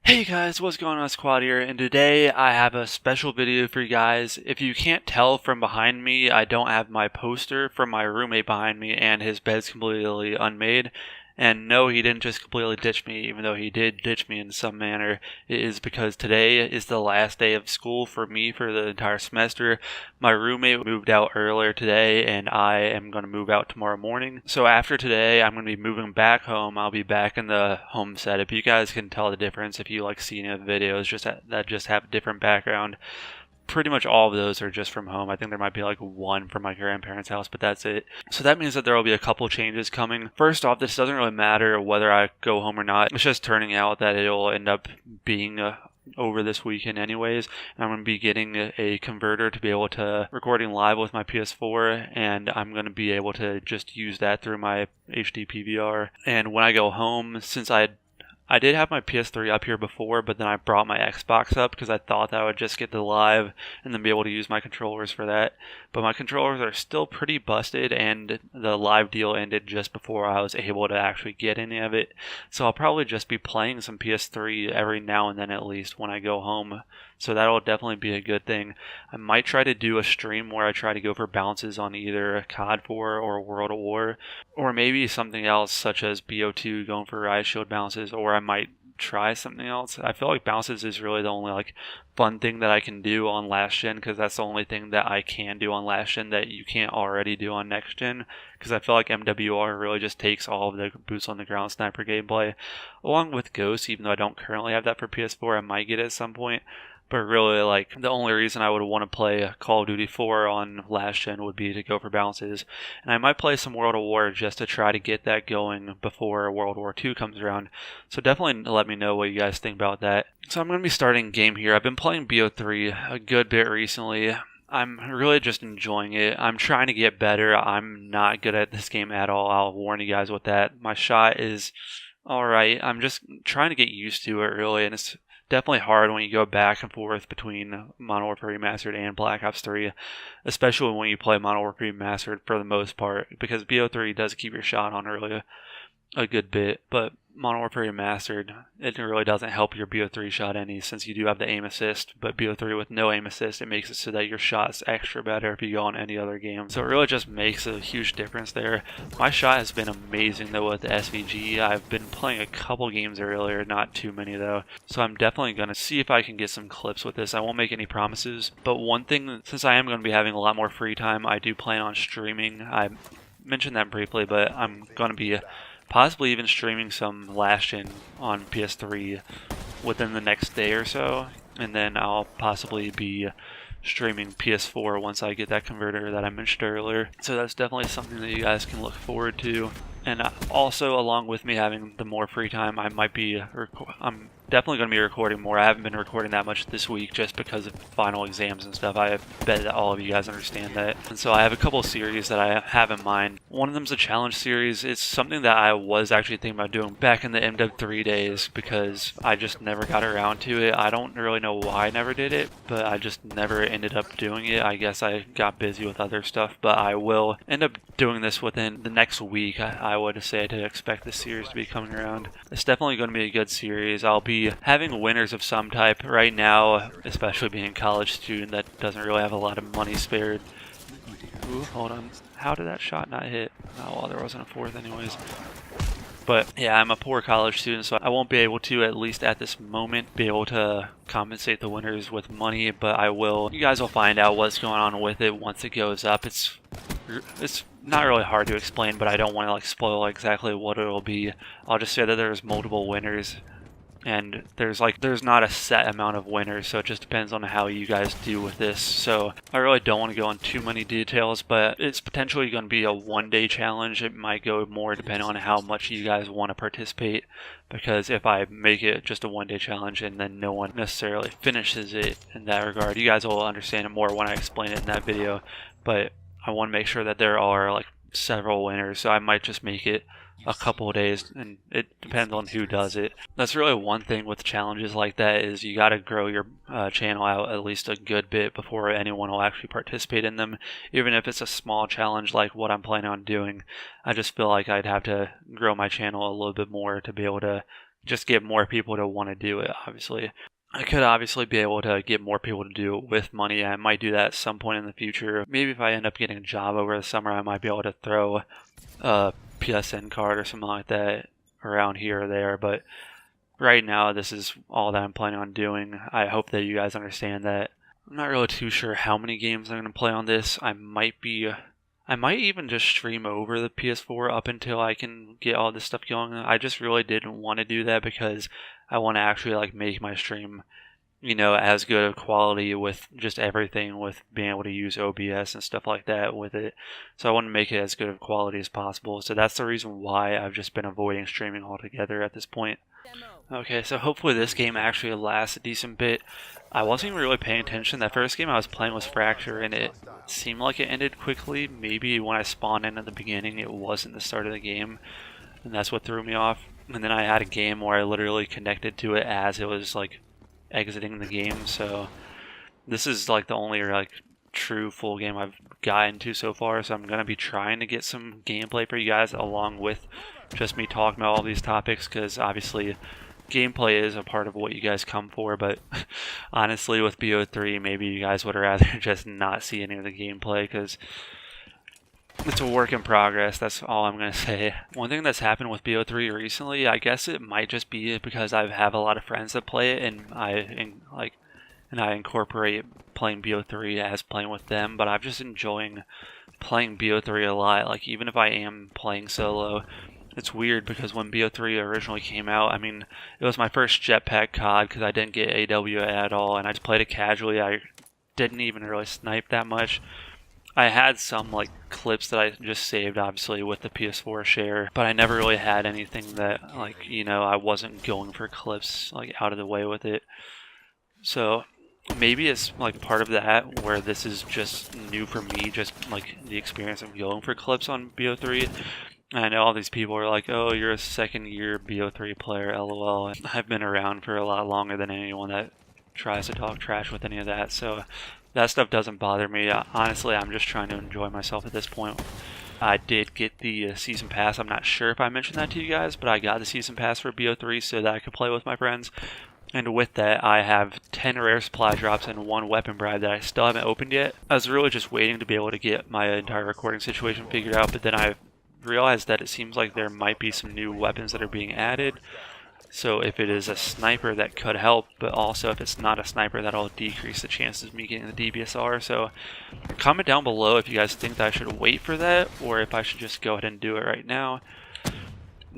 Hey guys, what's going on? It's Qwad here, and today I have a special video for you guys. If you can't tell from behind me, I don't have my poster from my roommate behind me, and his bed's completely unmade. And no, he didn't just completely ditch me, even though he did ditch me in some manner. It is because today is the last day of school for me for the entire semester. My roommate moved out earlier today, and I am going to move out tomorrow morning. So after today, I'm going to be moving back home. I'll be back in the home setup. You guys can tell the difference if you like seeing the videos that just have a different background. Pretty much all of those are just from home. I think there might be like one from my grandparents' house, but that's it. So that means that there will be a couple changes coming. First off, this doesn't really matter whether I go home or not. It's just turning out that it'll end up being over this weekend anyways. And I'm going to be getting a converter to be able to recording live with my PS4, and I'm going to be able to just use that through my HD PVR. And when I go home, since I did have my PS3 up here before, but then I brought my Xbox up because I thought that I would just get the live and then be able to use my controllers for that. But my controllers are still pretty busted, and the live deal ended just before I was able to actually get any of it. So I'll probably just be playing some PS3 every now and then at least when I go home. So that'll definitely be a good thing. I might try to do a stream where I try to go for bounces on either COD 4 or World of War, or maybe something else such as BO2 going for Riot Shield bounces, or I might try something else. I feel like bounces is really the only fun thing that I can do on last gen, because that's the only thing that I can do on last gen that you can't already do on next gen, because I feel like MWR really just takes all of the boots on the ground sniper gameplay along with Ghost. Even though I don't currently have that for PS4, I might get it at some point. But really, the only reason I would want to play Call of Duty 4 on last gen would be to go for bounces. And I might play some World of War just to try to get that going before World War 2 comes around. So definitely let me know what you guys think about that. So I'm going to be starting a game here. I've been playing BO3 a good bit recently. I'm really just enjoying it. I'm trying to get better. I'm not good at this game at all. I'll warn you guys with that. My shot is alright. I'm just trying to get used to it, really, and it's definitely hard when you go back and forth between Modern Warfare Remastered and Black Ops 3, especially when you play Modern Warfare Remastered for the most part, because BO3 does keep your shot on really a good bit, but Modern Warfare Remastered, it really doesn't help your BO3 shot any, since you do have the aim assist, but BO3 with no aim assist, it makes it so that your shot's extra better if you go on any other game. So it really just makes a huge difference there. My shot has been amazing though with the SVG. I've been playing a couple games earlier, not too many though, so I'm definitely going to see if I can get some clips with this. I won't make any promises, but one thing, since I am going to be having a lot more free time, I do plan on streaming. I mentioned that briefly, but I'm going to be possibly even streaming some last gen on PS3 within the next day or so, and then I'll possibly be streaming PS4 once I get that converter that I mentioned earlier. So that's definitely something that you guys can look forward to. And also, along with me having the more free time, I'm definitely going to be recording more. I haven't been recording that much this week just because of final exams and stuff. I bet that all of you guys understand that. And so I have a couple of series that I have in mind. One of them is a challenge series. It's something that I was actually thinking about doing back in the MW3 days, because I just never got around to it. I don't really know why I never did it, but I just never ended up doing it. I guess I got busy with other stuff, but I will end up doing this within the next week. I would say to expect this series to be coming around. It's definitely going to be a good series. I'll be having winners of some type. Right now, especially being a college student that doesn't really have a lot of money spared. Ooh, hold on. How did that shot not hit? Oh, well, there wasn't a fourth anyways. But yeah, I'm a poor college student, so I won't be able to, at least at this moment, be able to compensate the winners with money, but I will. You guys will find out what's going on with it once it goes up. It's not really hard to explain, but I don't want to spoil exactly what it'll be. I'll just say that there's multiple winners, and there's not a set amount of winners, so it just depends on how you guys do with this. So I really don't want to go into too many details, but it's potentially going to be a one-day challenge. It might go more depending on how much you guys want to participate, because if I make it just a one-day challenge and then no one necessarily finishes it in that regard, you guys will understand it more when I explain it in that video. But I want to make sure that there are several winners, so I might just make it a couple of days, and it depends on who does it. That's really one thing with challenges like that, is you got to grow your channel out at least a good bit before anyone will actually participate in them, even if it's a small challenge like what I'm planning on doing. I just feel like I'd have to grow my channel a little bit more to be able to just get more people to want to do it, obviously. I could obviously be able to get more people to do it with money. I might do that at some point in the future. Maybe if I end up getting a job over the summer, I might be able to throw a PSN card or something like that around here or there. But right now, this is all that I'm planning on doing. I hope that you guys understand that. I'm not really too sure how many games I'm going to play on this. I might even just stream over the PS4 up until I can get all this stuff going. I just really didn't want to do that because I want to actually like make my stream, as good of quality with just everything, with being able to use OBS and stuff like that with it. So I want to make it as good of quality as possible. So that's the reason why I've just been avoiding streaming altogether at this point. Okay, so hopefully this game actually lasts a decent bit. I wasn't even really paying attention. That first game I was playing was Fracture, and it seemed like it ended quickly. Maybe when I spawned in at the beginning, it wasn't the start of the game, and that's what threw me off. And then I had a game where I literally connected to it as it was like exiting the game. So this is like the only like true full game I've gotten to so far. So I'm gonna be trying to get some gameplay for you guys along with just me talking about all these topics, because obviously gameplay is a part of what you guys come for, but honestly with BO3 maybe you guys would rather just not see any of the gameplay because it's a work in progress. That's all I'm going to say. One thing that's happened with BO3 recently, I guess it might just be because I have a lot of friends that play it and I incorporate playing BO3 as playing with them, but I'm just enjoying playing BO3 a lot. Like even if I am playing solo, it's weird because when BO3 originally came out, I mean, it was my first jetpack COD because I didn't get AW at all, and I just played it casually. I didn't even really snipe that much. I had some like clips that I just saved, obviously, with the PS4 share, but I never really had anything that I wasn't going for clips like out of the way with it. So maybe it's like part of that where this is just new for me, just like the experience of going for clips on BO3. I know all these people are like, oh, you're a second-year BO3 player, lol. And I've been around for a lot longer than anyone that tries to talk trash with any of that, so that stuff doesn't bother me. Honestly, I'm just trying to enjoy myself at this point. I did get the season pass. I'm not sure if I mentioned that to you guys, but I got the season pass for BO3 so that I could play with my friends. And with that, I have 10 rare supply drops and 1 weapon bribe that I still haven't opened yet. I was really just waiting to be able to get my entire recording situation figured out, but then I realized that it seems like there might be some new weapons that are being added. So if it is a sniper, that could help, but also if it's not a sniper, that'll decrease the chances of me getting the DBSR. So comment down below if you guys think that I should wait for that or if I should just go ahead and do it right now.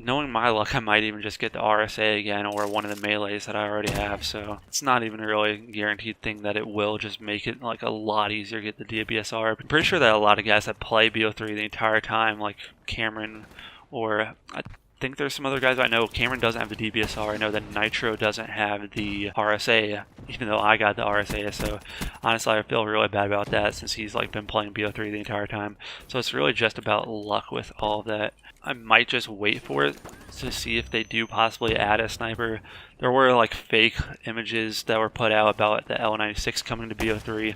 Knowing my luck, I might even just get the RSA again or one of the melees that I already have, so it's not even really a guaranteed thing that it will just make it like a lot easier to get the DBSR. I'm pretty sure that a lot of guys that play BO3 the entire time, like Cameron, or I think there's some other guys I know. Cameron doesn't have the DBSR. I know that Nitro doesn't have the RSA, even though I got the RSA, so honestly I feel really bad about that since he's like been playing BO3 the entire time. So it's really just about luck with all of that. I might just wait for it to see if they do possibly add a sniper. There were like fake images that were put out about the L96 coming to BO3.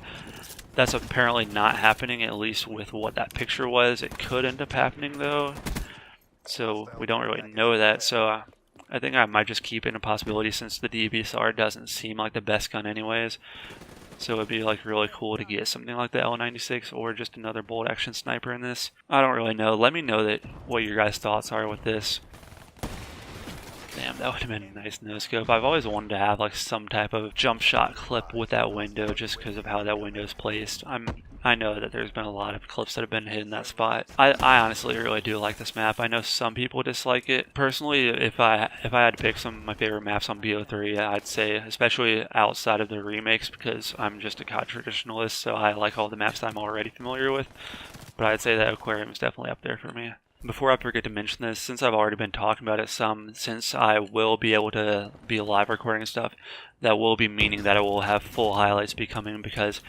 That's apparently not happening, at least with what that picture was. It could end up happening though, so we don't really know that. So I think I might just keep it a possibility since the DBSR doesn't seem like the best gun anyways. So it'd be like really cool to get something like the L96 or just another bolt action sniper in this. I don't really know. Let me know what your guys' thoughts are with this. Damn, that would have been a nice no-scope. I've always wanted to have like some type of jump shot clip with that window just because of how that window is placed. I know that there's been a lot of clips that have been hit in that spot. I honestly really do like this map. I know some people dislike it. Personally, if I had to pick some of my favorite maps on BO3, I'd say, especially outside of the remakes, because I'm just a COD traditionalist, so I like all the maps that I'm already familiar with. But I'd say that Aquarium is definitely up there for me. Before I forget to mention this, since I've already been talking about it since I will be able to be live recording and stuff, that will be meaning that I will have full highlights be coming, because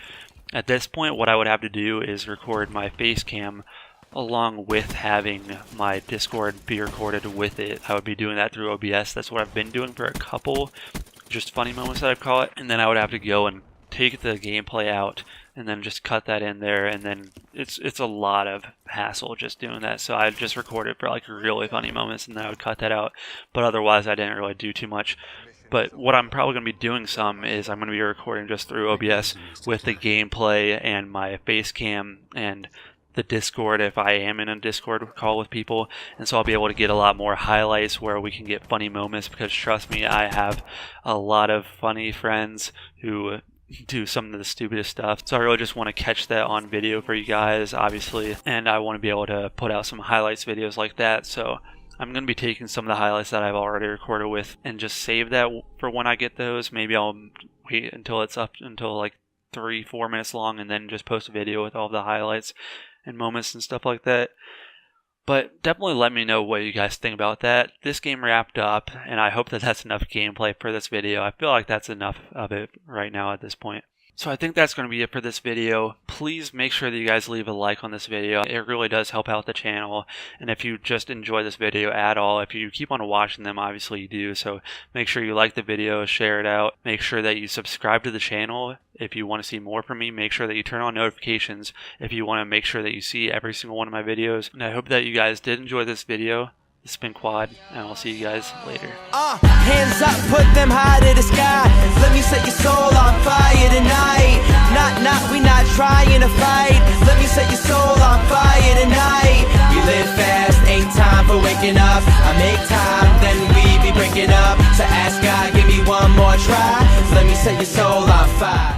at this point what I would have to do is record my face cam along with having my Discord be recorded with it. I would be doing that through OBS. That's what I've been doing for a couple just funny moments that I call it, and then I would have to go and take the gameplay out, and then just cut that in there, and then it's a lot of hassle just doing that. So I just recorded for like really funny moments, and then I would cut that out. But otherwise, I didn't really do too much. But what I'm probably going to be doing some is I'm going to be recording just through OBS with the gameplay and my face cam and the Discord if I am in a Discord call with people. And so I'll be able to get a lot more highlights where we can get funny moments, because trust me, I have a lot of funny friends who do some of the stupidest stuff. So I really just want to catch that on video for you guys, obviously, and I want to be able to put out some highlights videos like that. So I'm going to be taking some of the highlights that I've already recorded with and just save that for when I get those. Maybe I'll wait until it's up until like 3-4 minutes long and then just post a video with all the highlights and moments and stuff like that. But definitely let me know what you guys think about that. This game wrapped up, and I hope that that's enough gameplay for this video. I feel like that's enough of it right now at this point. So I think that's going to be it for this video. Please make sure that you guys leave a like on this video. It really does help out the channel. And if you just enjoy this video at all, if you keep on watching them, obviously you do. So make sure you like the video, share it out. Make sure that you subscribe to the channel if you want to see more from me. Make sure that you turn on notifications if you want to make sure that you see every single one of my videos. And I hope that you guys did enjoy this video. This has been Qwad, and I'll see you guys later. Hands up, put them high to the sky. Let me set your soul on fire tonight. We not trying to fight. Let me set your soul on fire tonight. We live fast, ain't time for waking up. I make time, then we be breaking up. So ask God, give me one more try. Let me set your soul on fire.